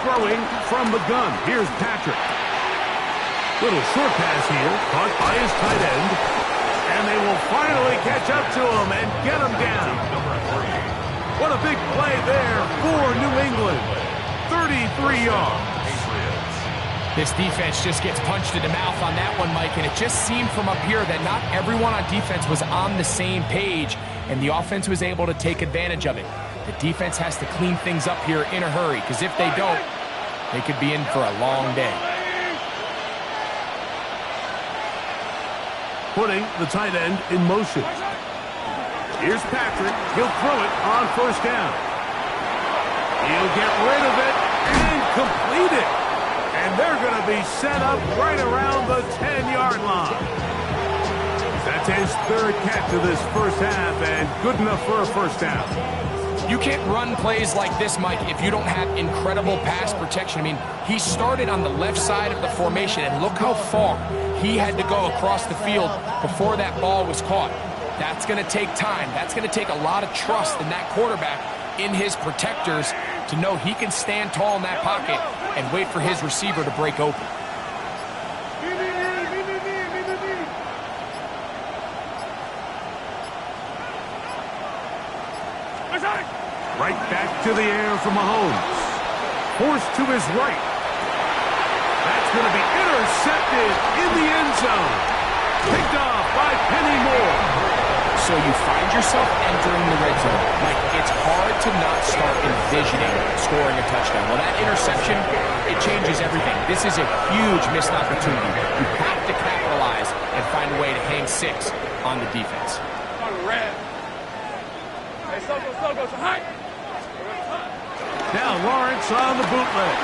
Throwing from the gun. Here's Patrick. Little short pass here, caught by his tight end. And they will finally catch up to him and get him down. What a big play there for New England. 33 yards. This defense just gets punched in the mouth on that one, Mike, and it just seemed from up here that not everyone on defense was on the same page, and the offense was able to take advantage of it. The defense has to clean things up here in a hurry, because if they don't, they could be in for a long day. Putting the tight end in motion. Here's Patrick. He'll throw it on first down. He'll get rid of it and complete it. And they're going to be set up right around the 10-yard line. That's his third catch of this first half, and good enough for a first down. You can't run plays like this, Mike, if you don't have incredible pass protection. I mean, he started on the left side of the formation, and look how far he had to go across the field before that ball was caught. That's going to take time. That's going to take a lot of trust in that quarterback, in his protectors, to know he can stand tall in that pocket and wait for his receiver to break open. Right back to the air from Mahomes. Forced to his right. That's going to be intercepted in the end zone. Picked off by Penny Moore. So you find yourself entering the red zone. Like, it's hard to not start envisioning scoring a touchdown. Well, that interception, it changes everything. This is a huge missed opportunity. You have to capitalize and find a way to hang 6 on the defense. Now Lawrence on the bootleg.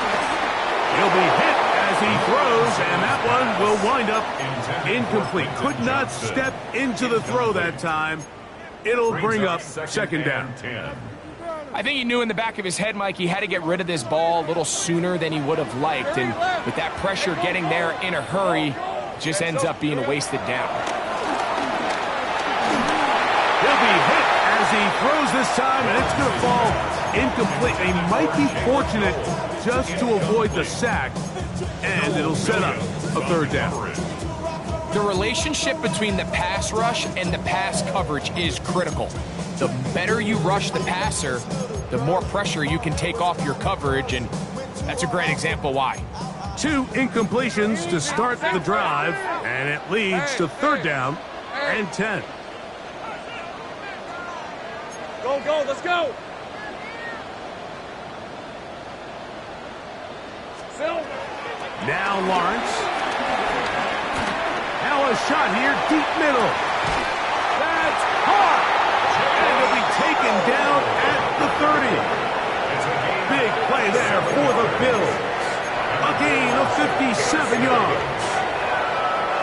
He'll be hit as he throws, and that one will wind up incomplete. Could not step into the throw that time. It'll bring up second down. I think he knew in the back of his head, Mike, he had to get rid of this ball a little sooner than he would have liked. And with that pressure getting there in a hurry, it just ends up being a wasted down. He'll be hit as he throws this time, and it's going to fall incomplete. He might be fortunate just to avoid the sack, and it'll set up a third down. The relationship between the pass rush and the pass coverage is critical. The better you rush the passer, the more pressure you can take off your coverage, and that's a great example why. 2 incompletions to start the drive, and it leads to third down and 10. Go, let's go! Now Lawrence. Now a shot here, deep middle. That's hard. And it'll be taken down at the 30. Big play there for the Bills. A gain of 57 yards.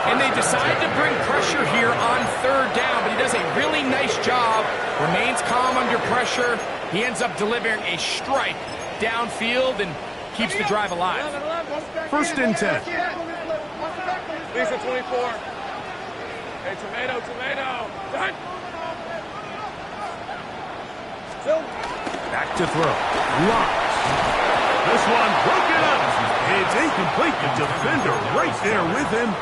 And they decide to bring pressure here on third down, but he does a really nice job. Remains calm under pressure. He ends up delivering a strike downfield and keeps the drive alive. First and 10. Lisa 24. Hey, tomato. Back to throw. Lawrence. This one broken up. It's incomplete. The defender right there with him.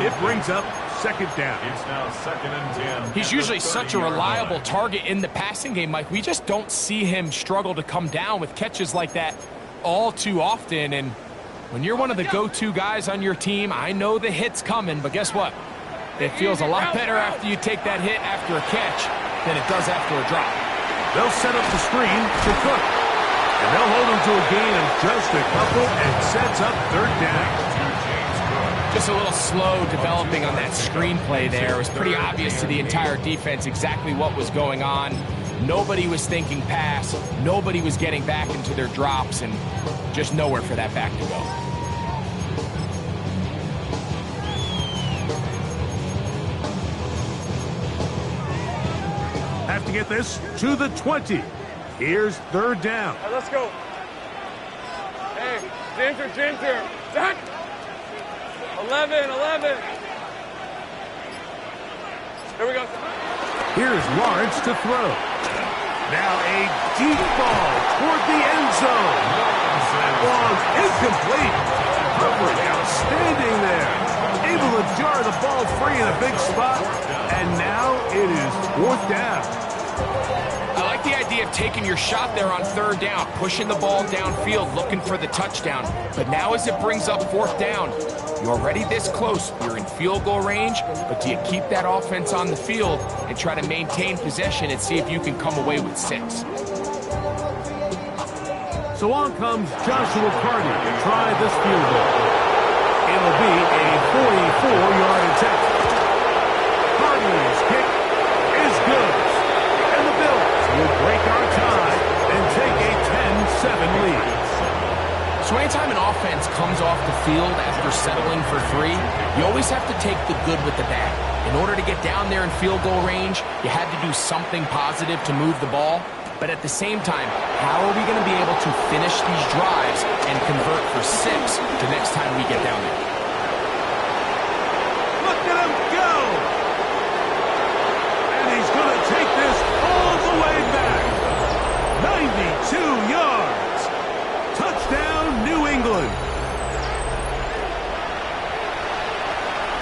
It brings up second down. It's now second and 10. He's usually such a reliable target in the passing game, Mike. We just don't see him struggle to come down with catches like that all too often. And when you're one of the go-to guys on your team, I know the hit's coming, but guess what? It feels a lot better after you take that hit after a catch than it does after a drop. They'll set up the screen to Cook. And they'll hold him to a gain of just a couple and sets up third down. Just a little slow developing on that screenplay there. It was pretty obvious to the entire defense exactly what was going on. Nobody was thinking pass. Nobody was getting back into their drops, and just nowhere for that back to go. Have to get this to the 20. Here's third down. Right, let's go. Hey, James here. Zach. 11. Here we go. Here's Lawrence to throw. Now a deep ball toward the end zone. belongs. Incomplete. Coverage outstanding there. Able to jar the ball free in a big spot. And now it is 4th down. I like the idea of taking your shot there on 3rd down, pushing the ball downfield, looking for the touchdown. But now as it brings up 4th down, you're already this close. You're in field goal range, but do you keep that offense on the field and try to maintain possession and see if you can come away with 6? So on comes Joshua Carter to try this field goal. It'll be a 44-yard attempt. Carter's kick is good. And the Bills will break our tie and take a 10-7 lead. So anytime an offense comes off the field after settling for 3, you always have to take the good with the bad. In order to get down there in field goal range, you had to do something positive to move the ball. But at the same time, how are we going to be able to finish these drives and convert for 6 the next time we get down there? Look at him go! And he's going to take this all the way back. 92 yards. Touchdown, New England.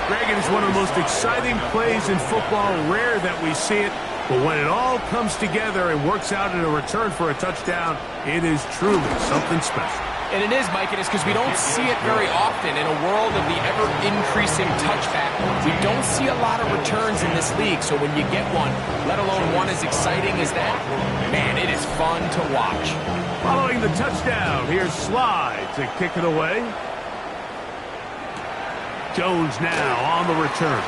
Greg, it is one of the most exciting plays in football. Rare that we see it. But when it all comes together and works out in a return for a touchdown, it is truly something special. And it is, Mike, it is because we don't see it very often. In a world of the ever-increasing touchback, we don't see a lot of returns in this league. So when you get one, let alone one as exciting as that, man, it is fun to watch. Following the touchdown, here's Slide to kick it away. Jones now on the return.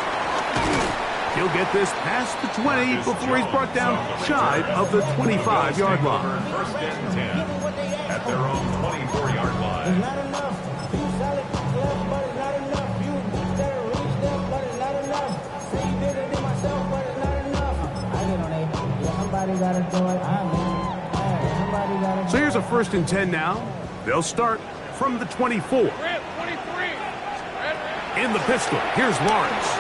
He'll get this past the 20 before he's brought down shy of the 25-yard line. 1st and 10 at their own 24-yard line. So here's a 1st and 10 now. They'll start from the 24. In the pistol, here's Lawrence.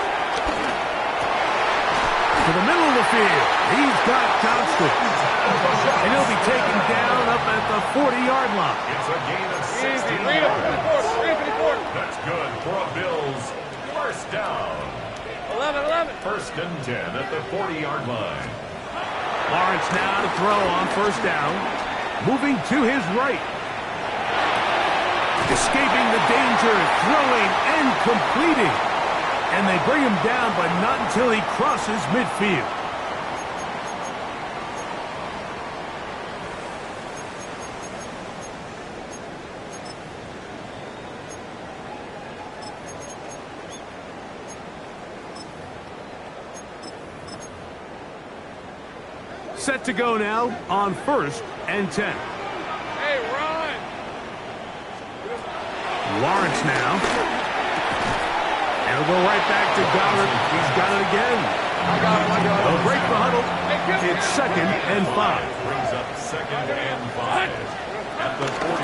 To the middle of the field. He's got Johnston. And he'll be taken down up at the 40-yard line. It's a gain of 60. That's good for a Bills 1st down. 11. 1st and 10 at the 40-yard line. Lawrence now to throw on 1st down. Moving to his right. Escaping the danger, throwing and completing. And they bring him down, but not until he crosses midfield. Set to go now on 1st and 10. Hey, run! Lawrence now. And he'll go right back to Goddard. He's got it again. I got it. They'll break the huddle. It's 2nd and 5. Brings up 2nd and 5 at the 43.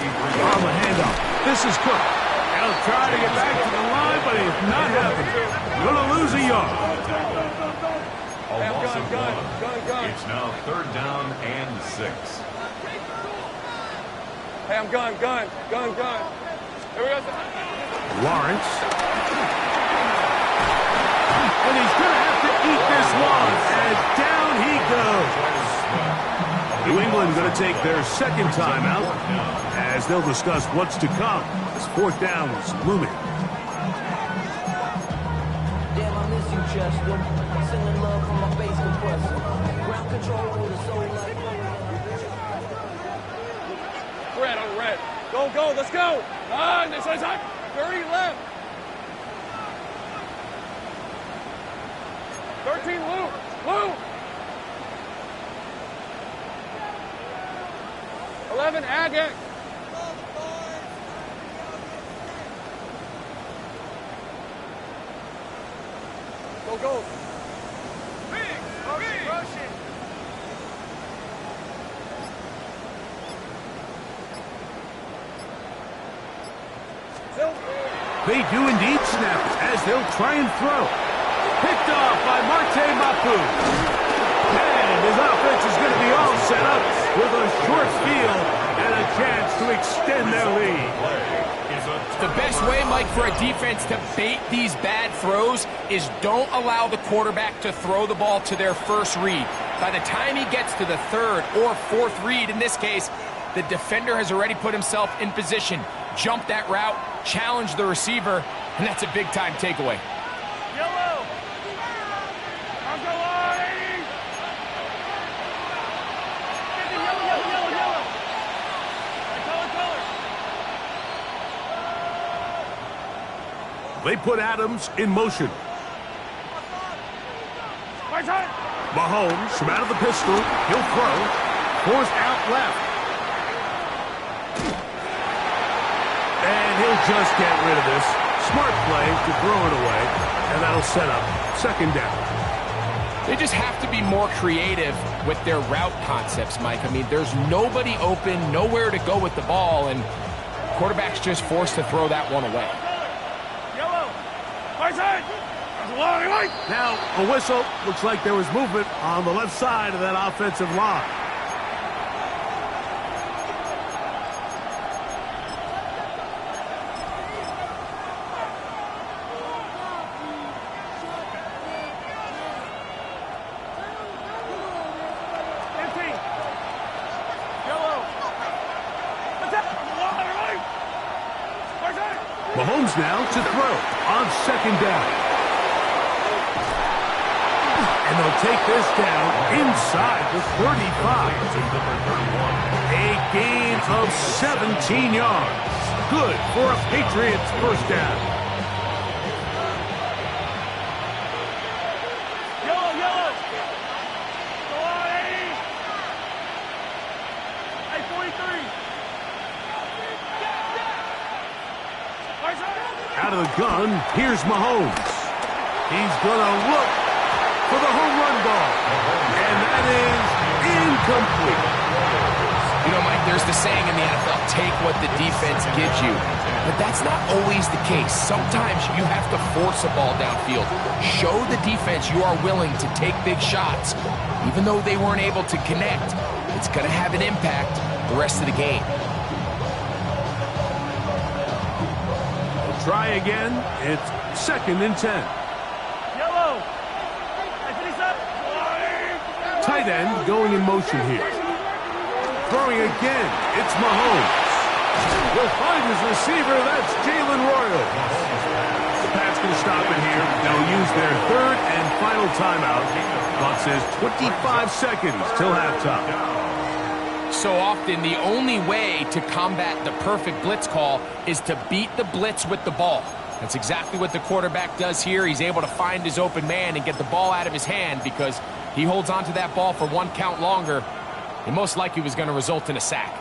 On the handoff. This is Cook. He'll try to get back to the line, but it's not happening. Going to lose a yard. A loss of 1. Gun. It's now 3rd down and 6. Hey, I'm gun. Here we go. Lawrence. And he's going to have to eat this one as down he goes. New England going to take their 2nd timeout as they'll discuss what's to come as 4th down is looming. Damn, I miss you, Chester. Sending love from my bass compressor. Ground control with a soul like Red on red. Go, let's go. This is 30 left. 13 Lou. 11 Agate. Go. Big Russian. They do indeed snap as they'll try and throw. Picked off by Marte Mapu. And his offense is going to be all set up with a short field and a chance to extend their lead. The best way, Mike, for a defense to bait these bad throws is don't allow the quarterback to throw the ball to their first read. By the time he gets to the third or fourth read, in this case, the defender has already put himself in position, jump that route, challenge the receiver, and that's a big-time takeaway. Yellow. I'll go on, 80. Yellow. Color. They put Adams in motion. My time. Mahomes from out of the pistol. He'll throw. Forced out left. And he'll just get rid of this. Smart play to throw it away. And that'll set up second down. They just have to be more creative with their route concepts, Mike. I mean, there's nobody open, nowhere to go with the ball, and quarterback's just forced to throw that one away. Yellow. My side. Now, a whistle. Looks like there was movement on the left side of that offensive line. Mahomes now to throw on second down. And they'll take this down inside the 35. A gain of 17 yards. Good for a Patriots first down. Yellow. Go on, 80. Hey, 43. Out of the gun, here's Mahomes. He's going to look for the home run ball. And that is incomplete. You know, Mike, there's the saying in the NFL, take what the defense gives you. But that's not always the case. Sometimes you have to force a ball downfield. Show the defense you are willing to take big shots. Even though they weren't able to connect, it's going to have an impact the rest of the game. Try again. It's second and 10. Yellow. Tight end going in motion here. Throwing again. It's Mahomes. Will find his receiver. That's Jalen Royal. The pass can stop it here. They'll use their third and final timeout. Clock says 25 seconds till halftime. So often, the only way to combat the perfect blitz call is to beat the blitz with the ball. That's exactly what the quarterback does here. He's able to find his open man and get the ball out of his hand because he holds onto that ball for one count longer. It most likely was going to result in a sack.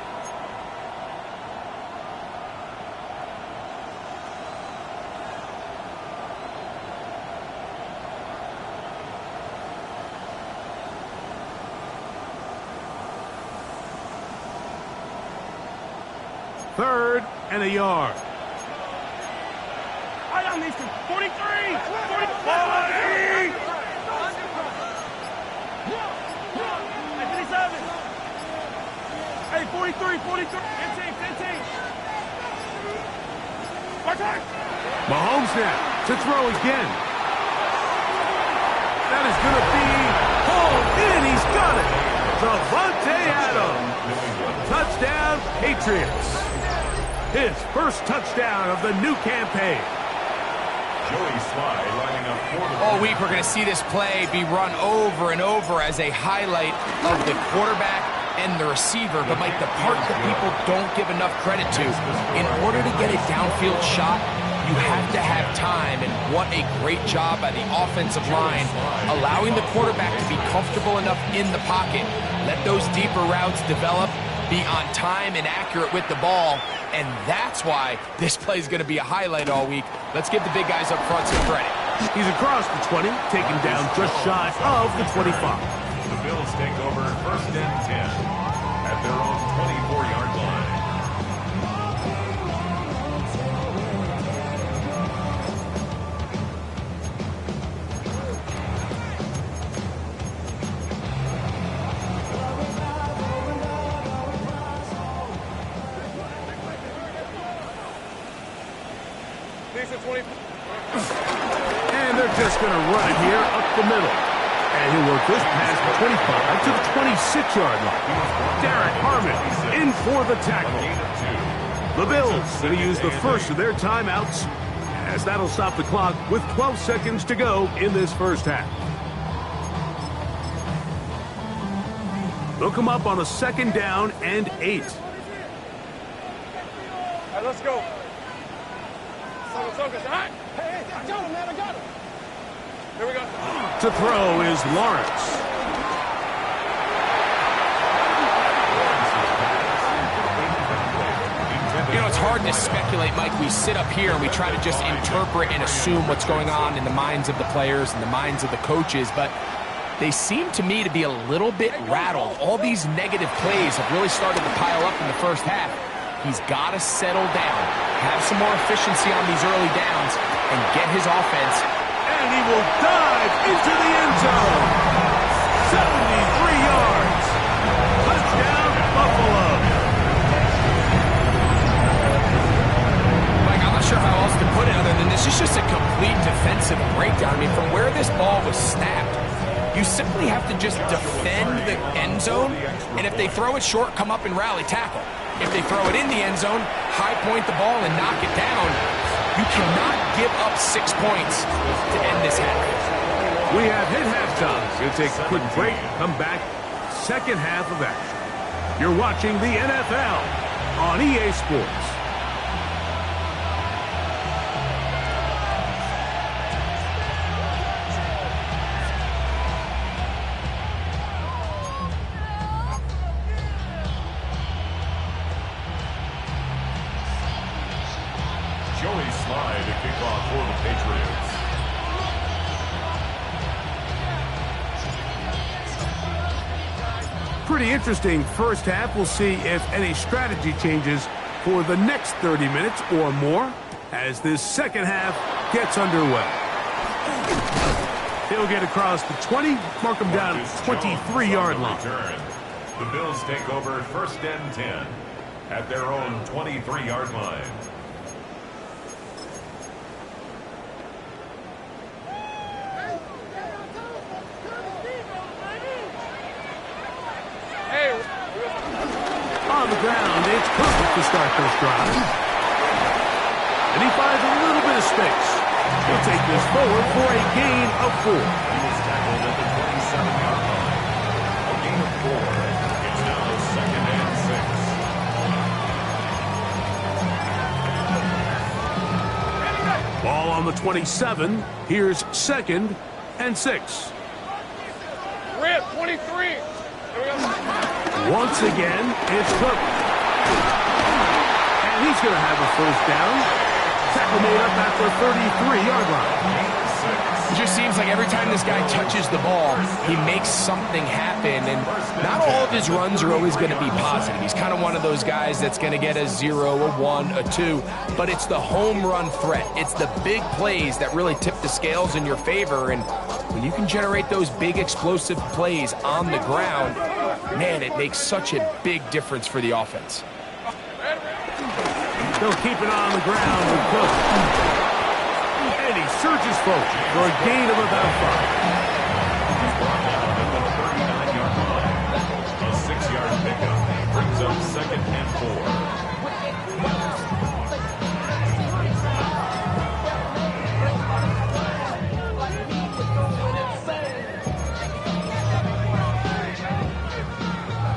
Third and a yard. I on these two. 43. 45. Hey, 57. Hey, 43. 15. Part-time. Mahomes now to throw again. That is going to be hauled in. He's got it. Davante Adams. Touchdown, Patriots. His first touchdown of the new campaign. Joey Sly lining up for the All week, we're going to see this play be run over and over as a highlight of the quarterback and the receiver. But, Mike, the part that people don't give enough credit to, in order to get a downfield shot, you have to have time. And what a great job by the offensive line, allowing the quarterback to be comfortable enough in the pocket. Let those deeper routes develop, be on time and accurate with the ball. And that's why this play is going to be a highlight all week. Let's give the big guys up front some credit. He's across the 20, taken down just shy of the 25. The Bills take over first and 10 at their own 24-yard line. Decent 20. And they're just going to run it here up the middle. And he'll work this past the 25 to the 26-yard line. Derek Harmon in for the tackle. The Bills going to use the first of their timeouts, as that'll stop the clock with 12 seconds to go in this first half. They'll come up on a 2nd down and 8. All right, let's go. Focus. All right. Hey, I got him, man. I got him. Here we go. To throw is Lawrence. You know, it's hard to speculate, Mike. We sit up here and we try to just interpret and assume what's going on in the minds of the players and the minds of the coaches, but they seem to me to be a little bit rattled. All these negative plays have really started to pile up in the first half. He's got to settle down, have some more efficiency on these early downs, and get his offense. And he will dive into the end zone. 73 yards. Touchdown, Buffalo. Mike, I'm not sure how else to put it other than this is just a complete defensive breakdown. I mean, from where this ball was snapped, you simply have to just defend the end zone, and if they throw it short, come up and rally tackle. If they throw it in the end zone, high point the ball and knock it down. You cannot give up 6 points to end this half. We have hit halftime. We'll take a quick break. Come back. Second half of action. You're watching the NFL on EA Sports. Slide to kick off for the Patriots. Pretty interesting first half. We'll see if any strategy changes for the next 30 minutes or more as this second half gets underway. He'll get across the 20, mark him down at the 23-yard line. The Bills take over 1st and 10 at their own 23-yard line. On the ground, it's perfect to start this drive. And he finds a little bit of space. He'll take this forward for a gain of 4. He was tackled at the 27-yard line. A gain of 4. It's now 2nd and 6. Ball on the 27. Here's 2nd and 6. Rip, 23. Here we go. Once again, it's Cook. And he's going to have a first down. Tackle made up at the 33-yard line. It just seems like every time this guy touches the ball, he makes something happen, and not all of his runs are always going to be positive. He's kind of one of those guys that's going to get a 0, a 1, a 2, but it's the home run threat. It's the big plays that really tip the scales in your favor, and when you can generate those big explosive plays on the ground, man, it makes such a big difference for the offense. They'll keep it on the ground with Cook. And he surges forward for a gain of about 5. He's brought down at the 39-yard line. A 6-yard pickup brings up 2nd and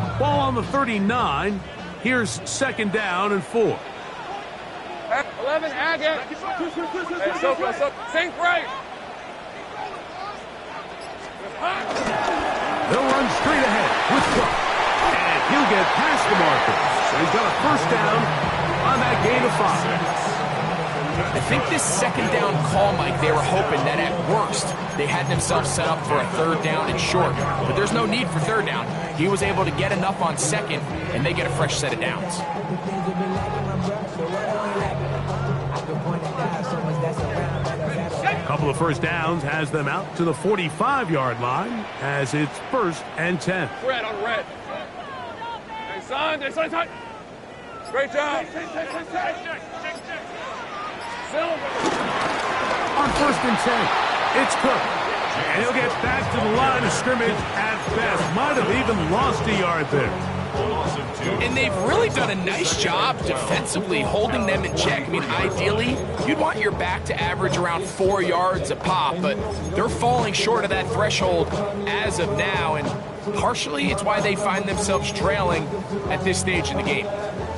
4. Ball on the 39. Here's 2nd down and 4. 11, Agate. Hey, so, think right. They'll run straight ahead with Cook. And he'll get past the marker. So he's got a first down on that gain of 5. I think this 2nd down call, Mike, they were hoping that at worst they had themselves set up for a 3rd down and short. But there's no need for 3rd down. He was able to get enough on 2nd, and they get a fresh set of downs. A couple of first downs has them out to the 45-yard line as it's 1st and 10. Red on red. Hey, son. Great job. On 1st and 10, it's Cook. And he'll get back to the line of scrimmage at best. Might have even lost a yard there. And they've really done a nice job defensively holding them in check. I mean, ideally, you'd want your back to average around 4 yards a pop, but they're falling short of that threshold as of now, and partially it's why they find themselves trailing at this stage in the game.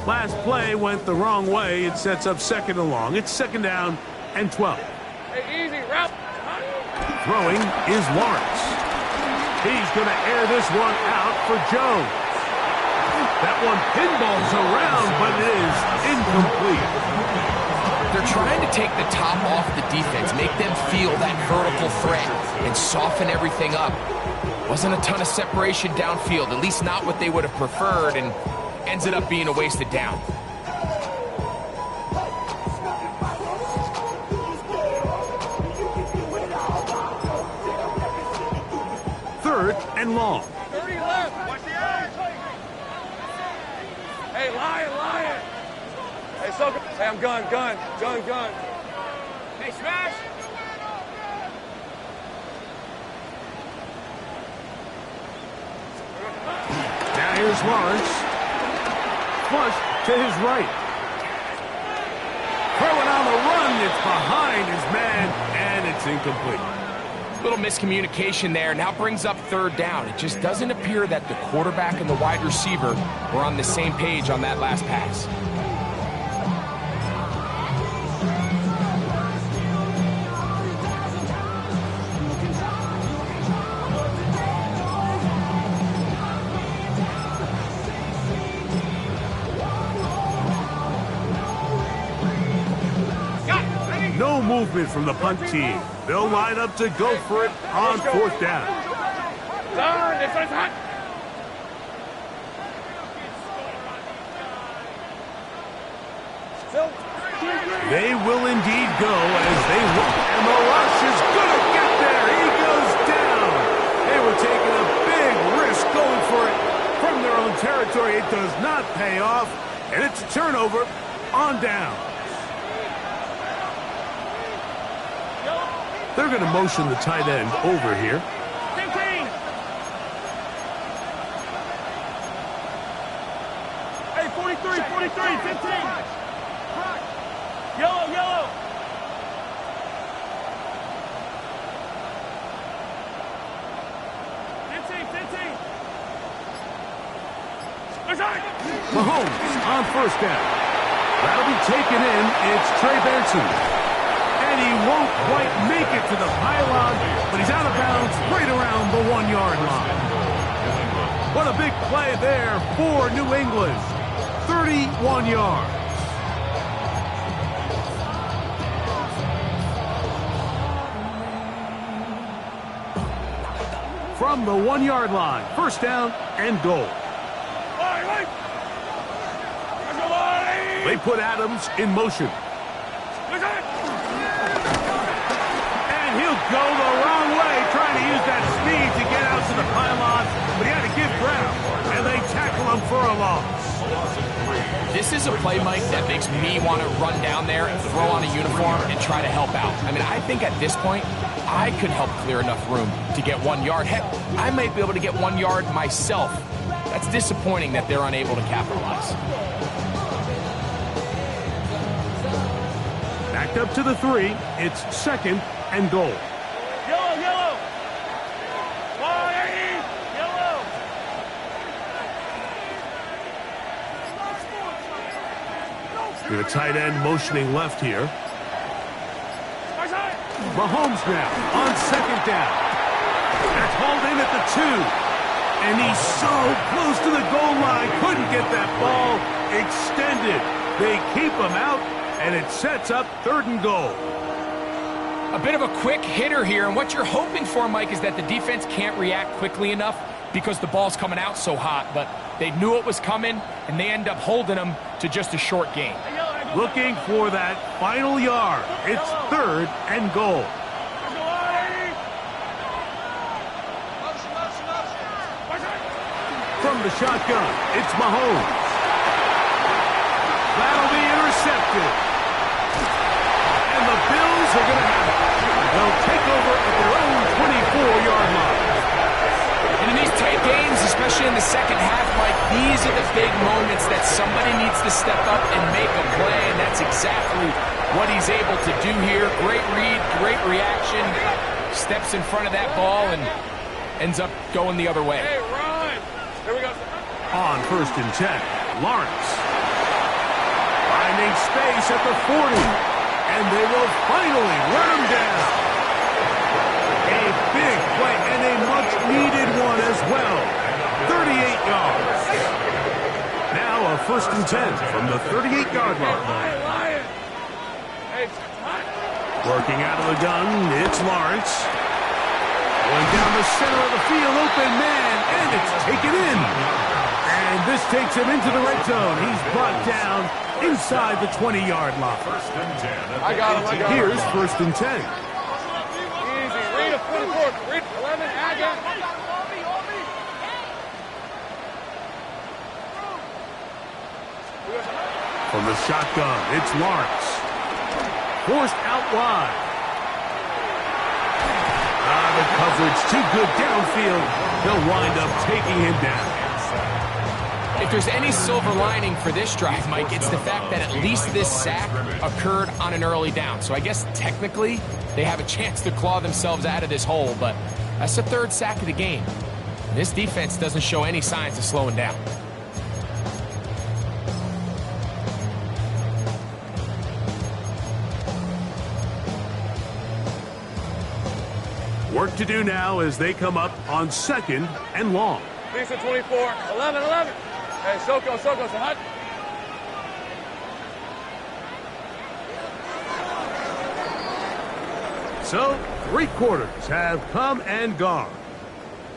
Last play went the wrong way. It sets up 2nd and long. It's 2nd down and 12. Hey, easy, route. Throwing is Lawrence. He's going to air this one out for Jones. That one pinballs around, but it is incomplete. They're trying to take the top off the defense, make them feel that vertical threat, and soften everything up. Wasn't a ton of separation downfield, at least not what they would have preferred, and ends it up being a wasted down. Third and long. 30 left. Watch the edge. Hey, lion. Hey, so good. Hey, I'm gun. Hey, smash. Now here's Lawrence. Flush to his right. Throwing on the run. It's behind his man, and it's incomplete. Little miscommunication there. Now brings up 3rd down. It just doesn't appear that the quarterback and the wide receiver were on the same page on that last pass. No movement from the punt team. They'll line up to go for it on 4th down. Down. This one's hot. They will indeed go as they look, and the rush is going to get there. He goes down. They were taking a big risk going for it from their own territory. It does not pay off, and it's a turnover on down. They're going to motion the tight end over here. 15. Hey, 43, 15. Yellow. 15. Mahomes on 1st down. That'll be taken in. It's Trey Benson. And he won't quite make it to the pylon, but he's out of bounds right around the 1-yard line. What a big play there for New England. 31 yards. From the 1-yard line, 1st down and goal. They put Adams in motion. And he'll go the wrong way, trying to use that speed to get out to the pylon, but he had to give ground, and they tackle him for a loss. This is a play, Mike, that makes me want to run down there and throw on a uniform and try to help out. I mean, I think at this point, I could help clear enough room to get 1 yard. Heck, I might be able to get 1 yard myself. That's disappointing that they're unable to capitalize. Backed up to the 3. It's 2nd and goal. Yellow. Yellow. The tight end motioning left here. Mahomes now on 2nd down. That's hauled in at the 2. And he's so close to the goal line. Couldn't get that ball extended. They keep him out, and it sets up 3rd and goal. A bit of a quick hitter here, and what you're hoping for, Mike, is that the defense can't react quickly enough because the ball's coming out so hot, but they knew it was coming, and they end up holding them to just a short gain. Looking for that final yard. It's 3rd and goal. From the shotgun, it's Mahomes. That'll be intercepted. especially in the second half, Mike, these are the big moments that somebody needs to step up and make a play, and that's exactly what he's able to do here. Great read, great reaction, steps in front of that ball and ends up going the other way. Hey, run! Here we go. On 1st and 10, Lawrence. Finding space at the 40, and they will finally run him down. A big play and a much-needed one as well. 38 yards. Now a 1st and 10 from the 38-yard line. Lion! Hey, hot! Working out of the gun, it's Lawrence. Going down the center of the field, open man, and it's taken in. And this takes him into the red zone. He's brought down inside the 20-yard line. 1st and 10. I got him, I got him. Here's 1st and 10. Easy, read a 44, read 11, Aga. From the shotgun, it's Lawrence. Forced out wide. The coverage too good downfield. They'll wind up taking him down. If there's any silver lining for this drive, Mike, it's the fact that at least this sack occurred on an early down. So I guess technically they have a chance to claw themselves out of this hole, but that's the 3rd sack of the game. And this defense doesn't show any signs of slowing down. Work to do now as they come up on 2nd and long. Lisa 24, 11, 11. Hey, Soko, so hot. So, 3 quarters have come and gone.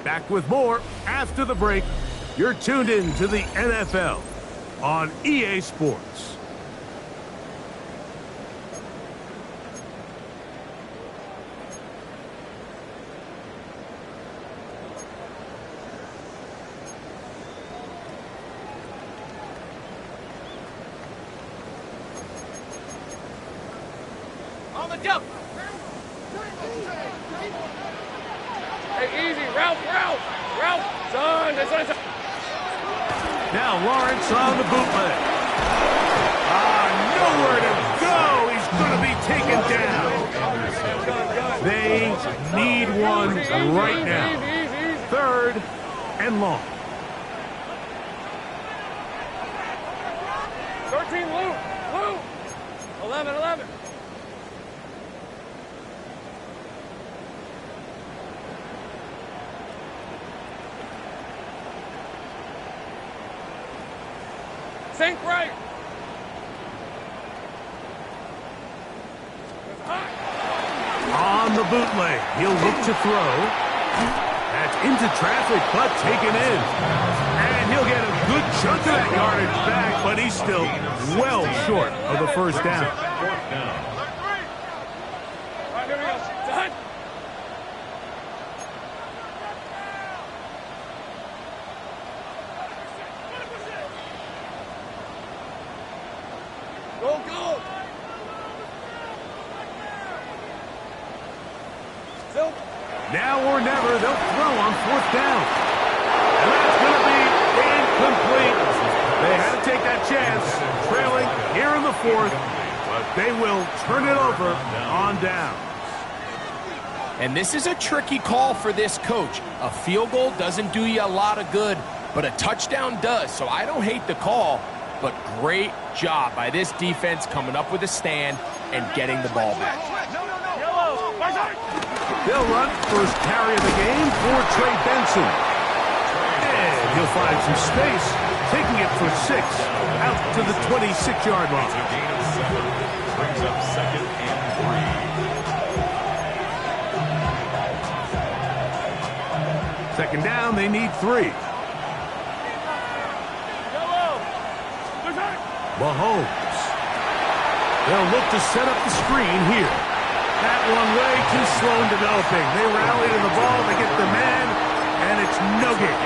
Back with more after the break. You're tuned in to the NFL on EA Sports. On the jump. Hey, easy, Ralph. Son. Now Lawrence on the bootleg. Nowhere to go. He's going to be taken down. They need one right now. 3rd and long. 13, Lou. 11, 11. Sink right. On the bootleg, he'll look to throw. That's into traffic, but taken in. And he'll get a good chunk of that yardage back, but he's still well short of the 1st down. All right, here we go. Son. Go. Now or never, they'll throw on 4th down. And that's going to be incomplete. They had to take that chance, trailing here in the 4th, but they will turn it over on down. And this is a tricky call for this coach. A field goal doesn't do you a lot of good, but a touchdown does. So I don't hate the call, but great job by this defense coming up with a stand and getting the ball back. They'll run first carry of the game for Trey Benson. And he'll find some space, taking it for 6 out to the 26-yard line. A gain of 7 brings up 2nd and 3. 2nd down, they need 3. Mahomes. They'll look to set up the screen here. That one way too slow in developing. They rally to the ball, they get the man, and it's no gain.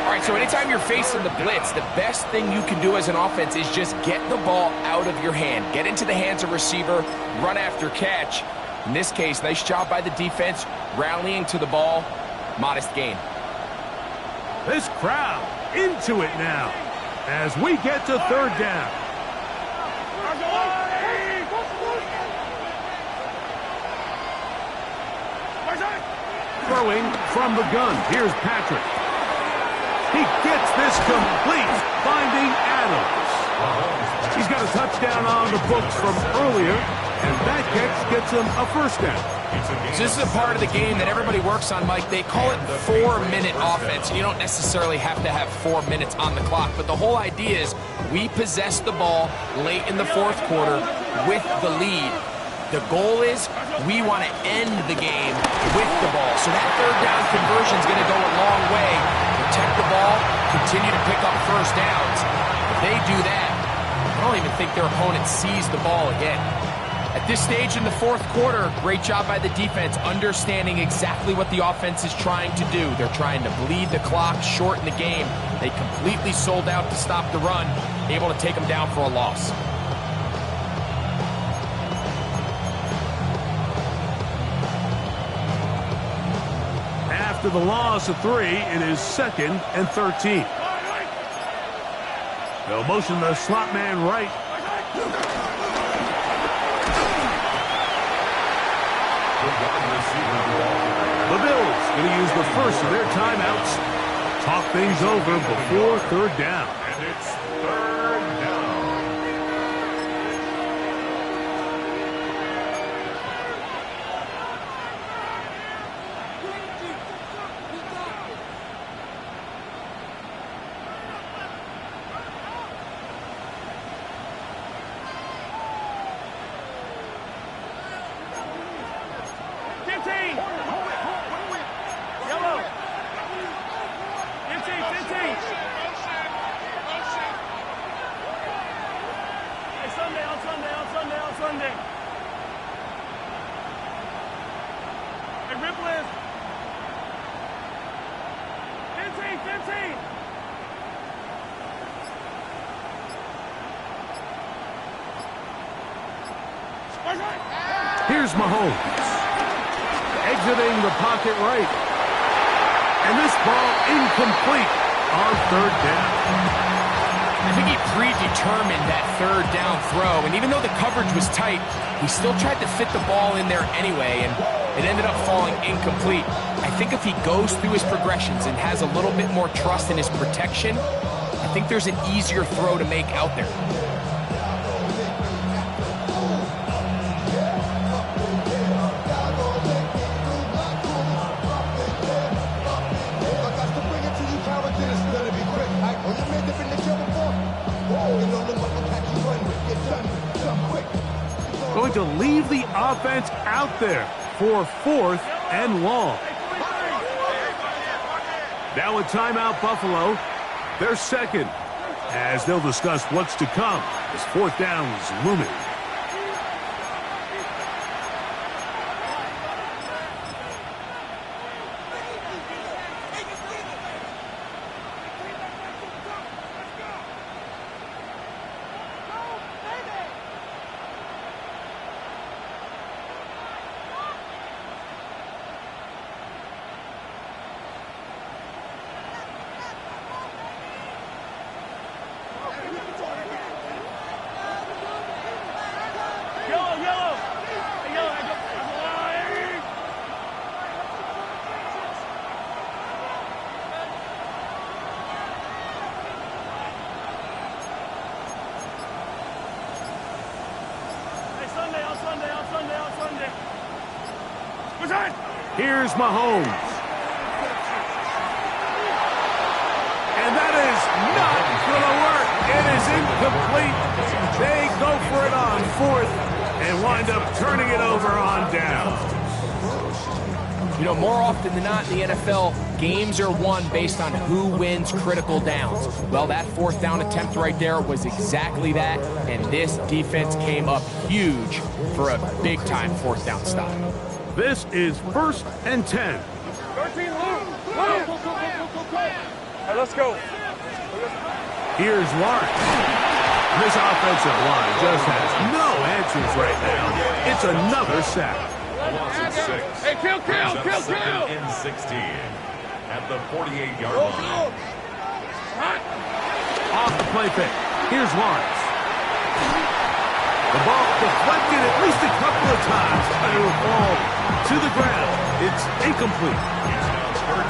All right, so anytime you're facing the blitz, the best thing you can do as an offense is just get the ball out of your hand. Get into the hands of receiver, run after catch. In this case, nice job by the defense, rallying to the ball. Modest gain. This crowd into it now as we get to third down. Throwing from the gun. Here's Patrick. He gets this complete, finding Adams. He's got a touchdown on the books from earlier, and that catch gets him a first down. This is a part of the game that everybody works on, Mike. They call it 4-minute offense. You don't necessarily have to have 4 minutes on the clock, but the whole idea is we possess the ball late in the fourth quarter with the lead. The goal is we want to end the game with the ball. So that third down conversion is going to go a long way. Protect the ball, continue to pick up first downs. If they do that, I don't even think their opponent sees the ball again. At this stage in the fourth quarter, great job by the defense, understanding exactly what the offense is trying to do. They're trying to bleed the clock, shorten the game. They completely sold out to stop the run, able to take them down for a loss. After the loss of 3, it is 2nd and 13. They'll motion the slot man right. The Bills going to use the first of their timeouts. Talk things over before third down. And it's third down. Here's Mahomes. Exiting the pocket right. And this ball incomplete on third down. I think he predetermined that third down throw, and even though the coverage was tight, he still tried to fit the ball in there anyway, and it ended up falling incomplete. I think if he goes through his progressions and has a little bit more trust in his protection, I think there's an easier throw to make out there. Going to leave the offense out there for 4th and long. Now a timeout, Buffalo. They're second, as they'll discuss what's to come as 4th down is looming. Here's Mahomes. And that is not going to work. It is incomplete. They go for it on 4th and wind up turning it over on down. You know, more often than not in the NFL, games are won based on who wins critical downs. Well, that 4th down attempt right there was exactly that, and this defense came up huge for a big-time 4th down stop. This is 1st and 10. 13, Luke. Hey, let's go. Here's Lawrence. This offensive line just has no answers right now. It's another sack. A loss of 6. Hey, kill. In 16. at the 48-yard Go, line. go. Hot. Off the play fake. Here's Lawrence. The ball deflected at least a couple of times, but it will fall to the ground. It's incomplete.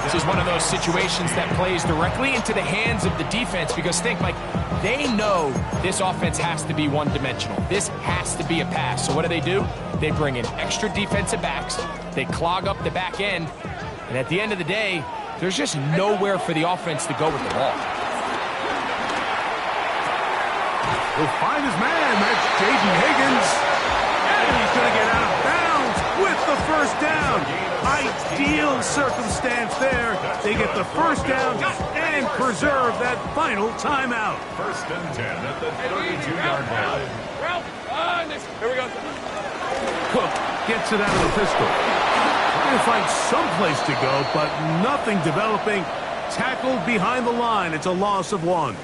This is one of those situations that plays directly into the hands of the defense because think, Mike, they know this offense has to be one-dimensional. This has to be a pass. So what do? They bring in extra defensive backs. They clog up the back end. And at the end of the day, there's just nowhere for the offense to go with the ball. He'll find his man. That's Jaden Higgins. And he's going to get out of bounds with the first down. Ideal circumstance there. They get the first down and preserve that final timeout. First and 10 at the 32-yard line. Ralph. Here we go. Cook gets it out of the pistol. Trying to find someplace to go, but nothing developing. Tackled behind the line. It's a loss of 1.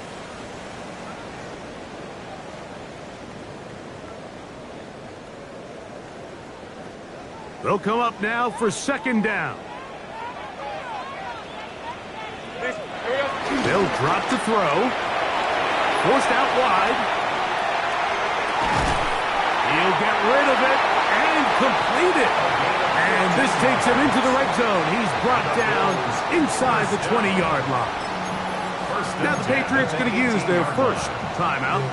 They'll come up now for second down. They'll drop to throw. Forced out wide. He'll get rid of it and complete it. And this takes him into the red zone. He's brought down inside the 20-yard line. Now the Patriots going to use their first timeout.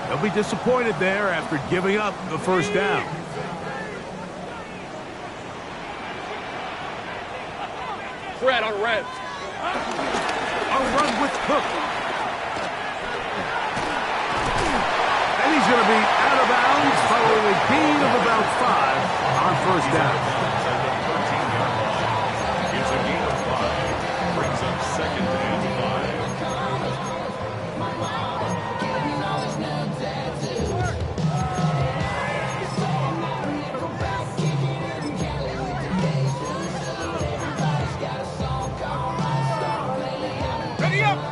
They'll be disappointed there after giving up the first down. Red on red. A run with Cook. And he's going to be out of bounds following a gain of about 5 on first down. It's a gain of 5. Brings up second and 5.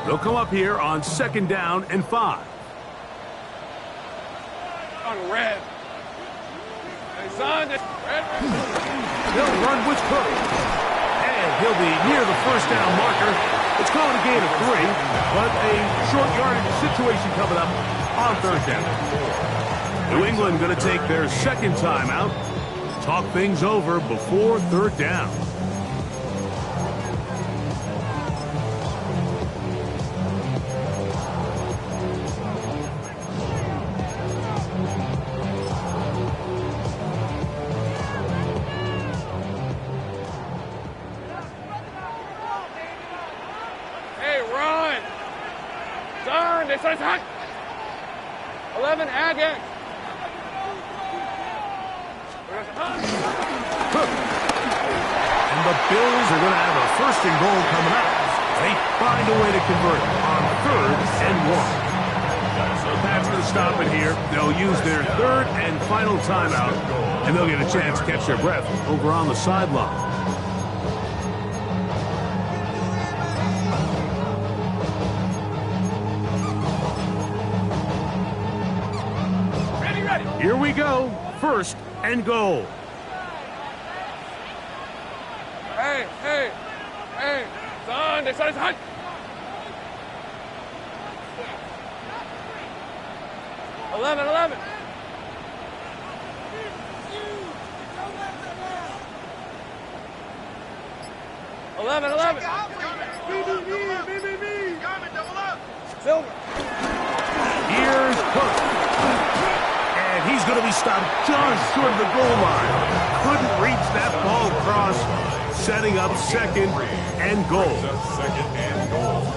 They'll come up here on second down and 5. On red. Hey, son, red. They'll run with Cook. And he'll be near the first down marker. It's calling a gain of 3, but a short yardage situation coming up on third down. New England going to take their second timeout. Talk things over before third down. It's hot. 11 again. And the Bills are going to have a first and goal coming up. They find a way to convert on third and 1. So Pat's going to stop it here. They'll use their third and final timeout, and they'll get a chance to catch their breath over on the sideline. Here we go. First and goal. Hey, hey, hey. Son, it's hot. Eleven. 11. Silver. Here's Cook. And he's going to be stopped just short of the goal line. Couldn't reach that ball across, setting up second and goal. Second and goal.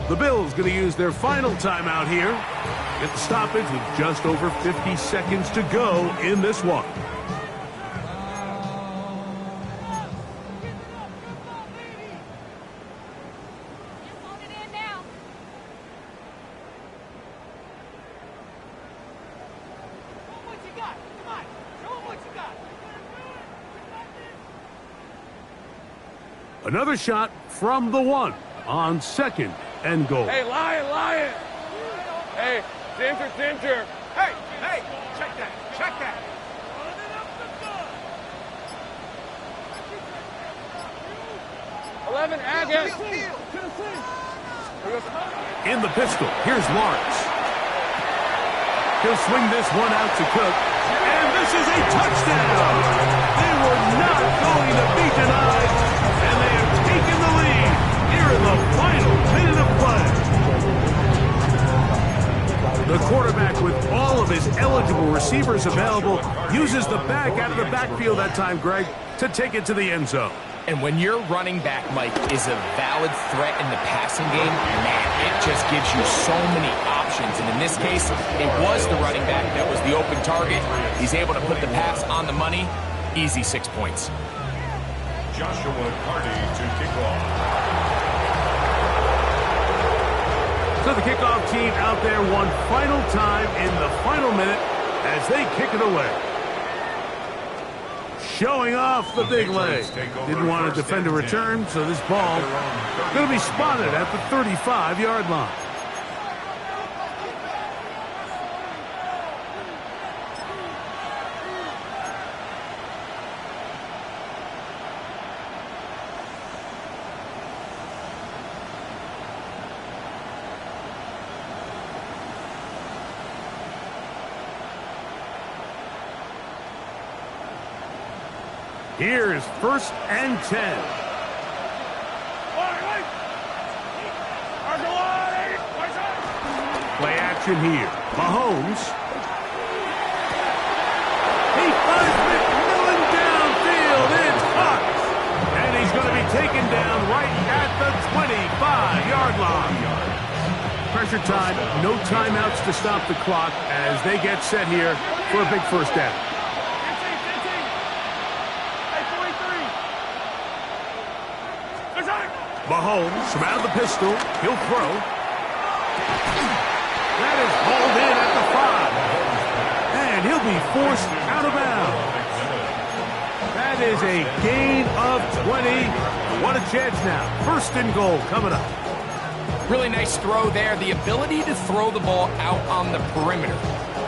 The Bills going to use their final timeout here. Get the stoppage with just over 50 seconds to go in this one. Another shot from the 1 on 2nd and goal. Hey, Lion! Hey, Ginger! Hey, check that. 11, Agate. In the pistol, here's Lawrence. He'll swing this one out to Cook. And this is a touchdown! They were not going to be denied, and they have taken the lead here in the final minute of play. The quarterback, with all of his eligible receivers available, uses the back out of the backfield that time, Greg, to take it to the end zone. And when your running back, Mike, is a valid threat in the passing game, man, it just gives you so many options. And in this case, it was the running back that was the open target. He's able to put the pass on the money. Easy 6 points. Joshua Carty to kick off. So the kickoff team out there one final time in the final minute as they kick it away. Showing off the big leg. Didn't want to defend a return, so this ball going to be spotted at the 35-yard line. Here is 1st and 10. Play action here. Mahomes. He finds McMillan downfield. It's caught. And he's going to be taken down right at the 25-yard line. Pressure time. No timeouts to stop the clock as they get set here for a big first down. Mahomes from out of the pistol. He'll throw. That is hauled in at the 5. And he'll be forced out of bounds. That is a gain of 20. What a chance now. 1st and goal coming up. Really nice throw there. The ability to throw the ball out on the perimeter.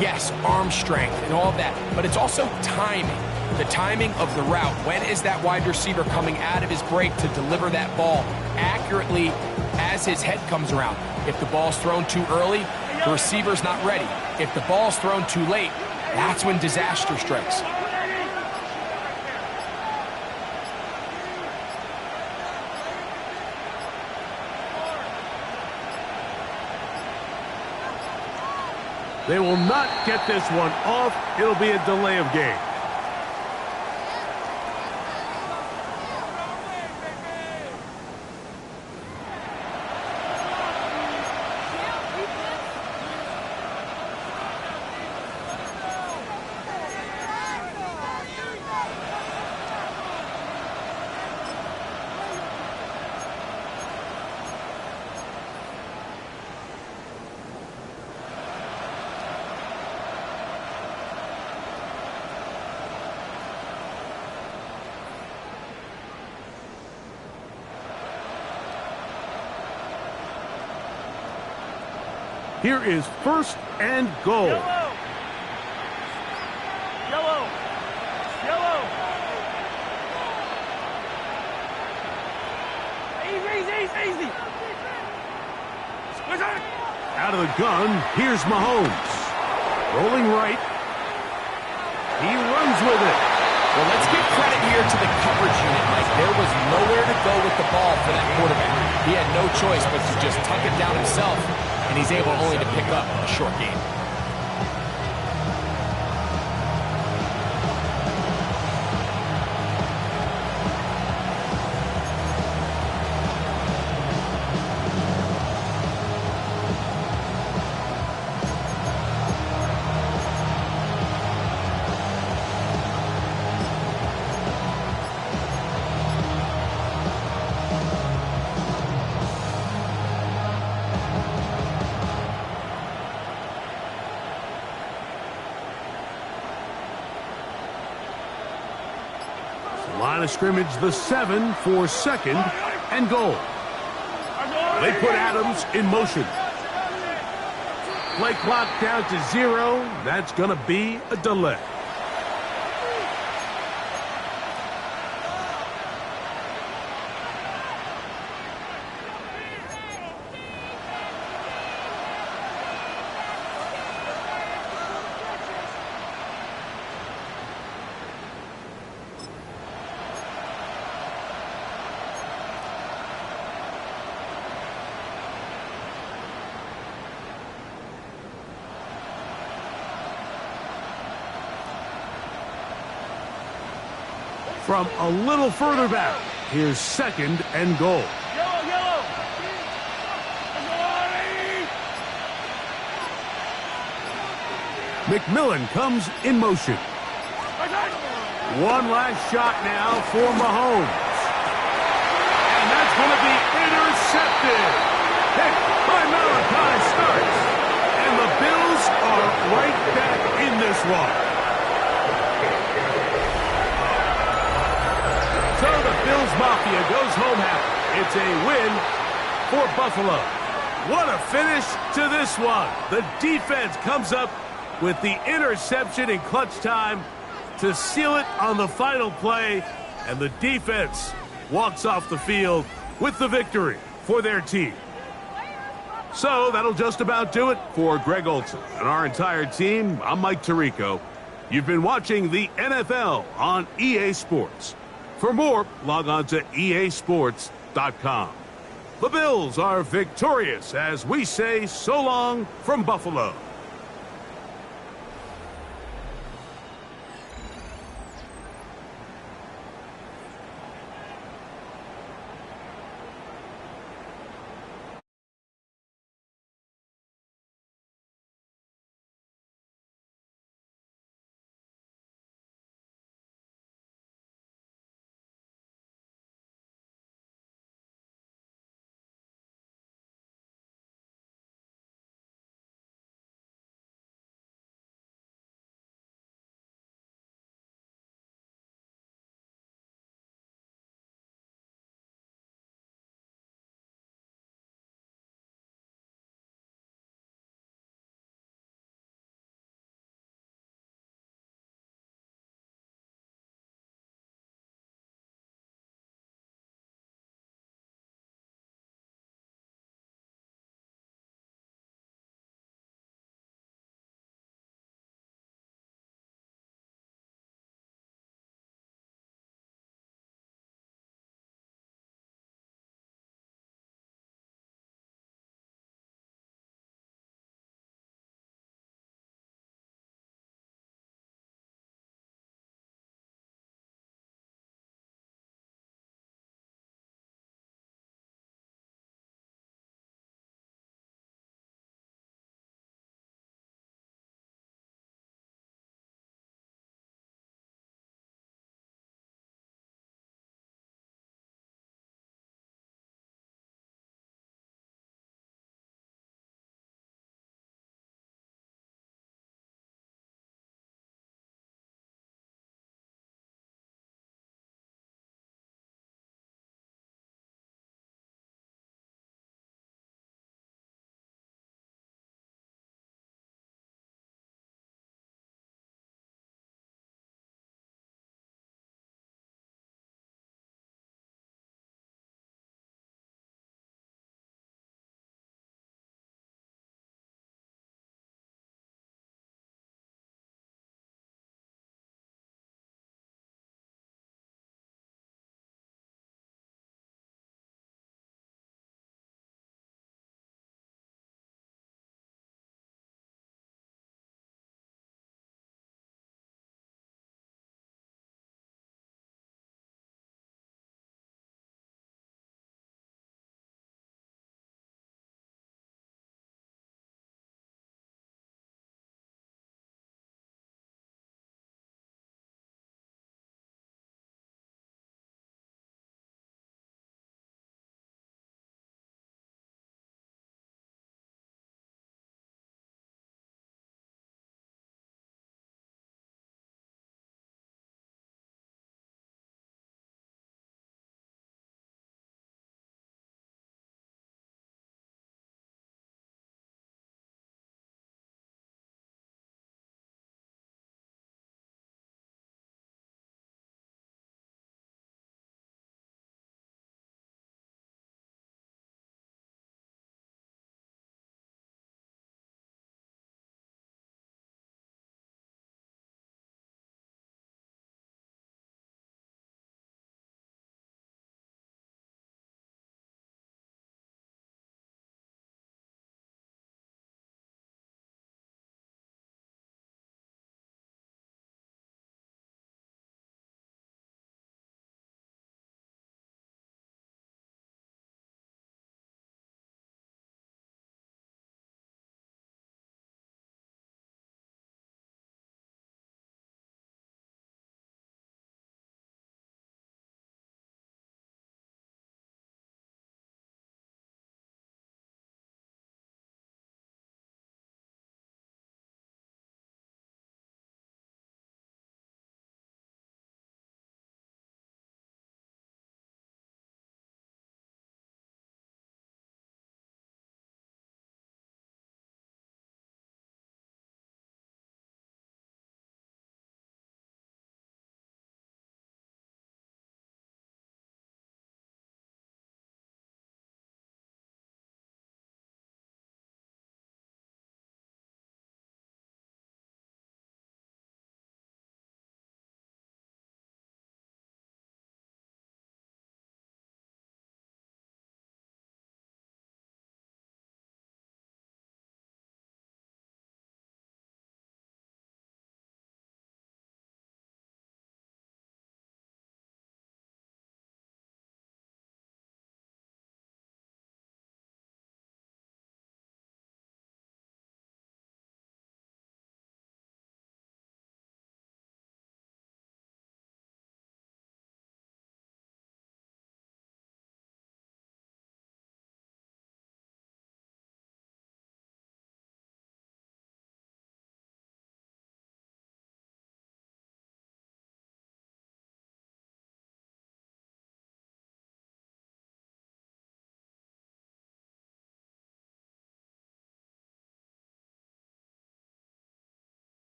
Yes, arm strength and all that, but it's also timing. The timing of the route. When is that wide receiver coming out of his break to deliver that ball accurately as his head comes around? If the ball's thrown too early, the receiver's not ready. If the ball's thrown too late, that's when disaster strikes. They will not get this one off. It'll be a delay of game. Here is 1st and goal. Yellow. Easy. Out of the gun, here's Mahomes. Rolling right. He runs with it. Well, let's give credit here to the coverage unit, Mike. There was nowhere to go with the ball for that quarterback. He had no choice but to just tuck it down himself, and he's able only to pick up a short gain. Line of scrimmage, the 7 for 2nd and goal. They put Adams in motion. Play clock down to 0. That's going to be a delay. From a little further back, here's 2nd and goal. Yellow. McMillan comes in motion. One last shot now for Mahomes. And that's going to be intercepted. Picked by Malachi Starks. And the Bills are right back in this one. So the Bills Mafia goes home happy. It's a win for Buffalo. What a finish to this one. The defense comes up with the interception in clutch time to seal it on the final play, and the defense walks off the field with the victory for their team. So that'll just about do it for Greg Olson and our entire team. I'm Mike Tirico. You've been watching the NFL on EA Sports. For more, log on to easports.com. The Bills are victorious as we say so long from Buffalo.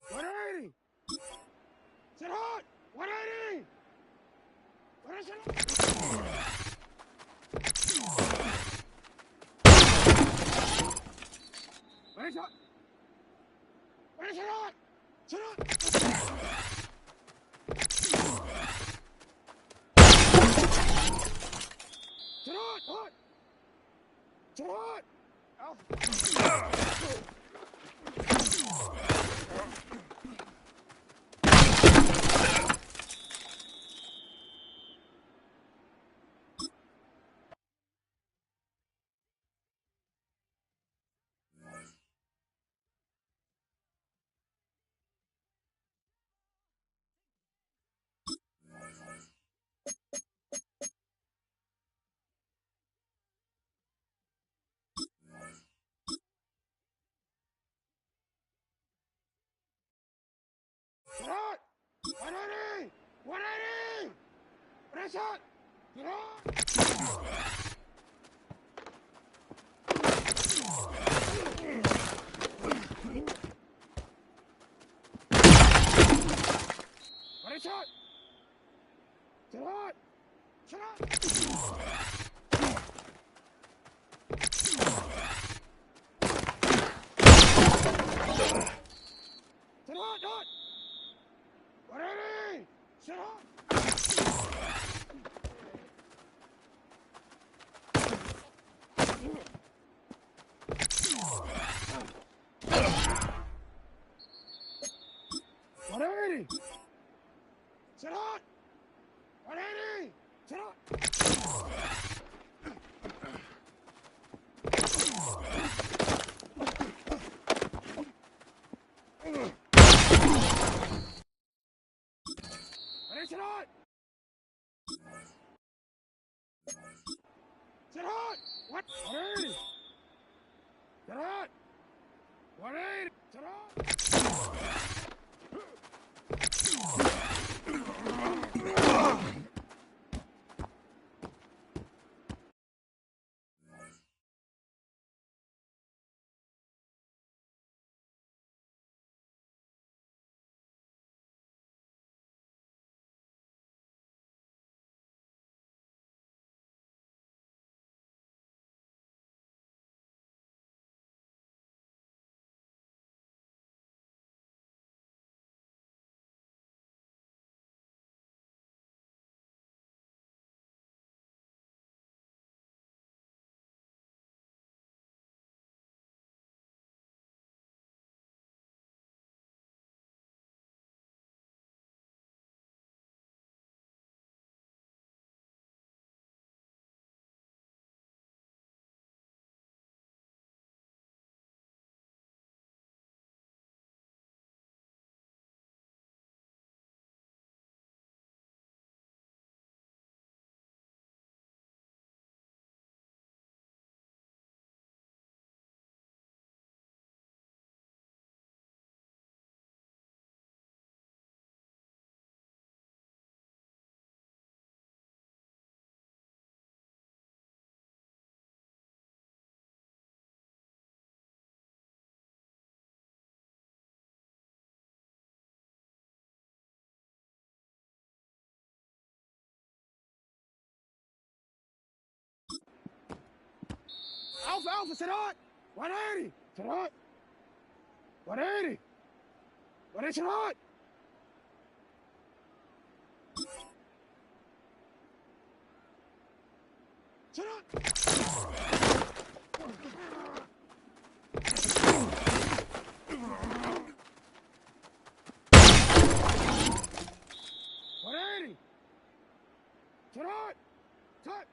180. Sit hot! 180! What is it? What is it? What is it on? Sit hot! Sit hot! Hot! Sit hot! Sit hot! 180! 180! What is it? Sit hot! What is it? Sit hot! Sit hot! Sit hot! Hot! 180! Sit hot! What 180! Sit hot! 180! Sit hot! Sit hot! Sit hot! What? 180! Sit hot! 180! Sit hot! Alpha, Sarot! 180! Sarot! 180! 180, Sarot! Sarot! 180! Sarot! Touch!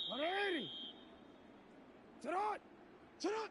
180! Sarot! Sarot!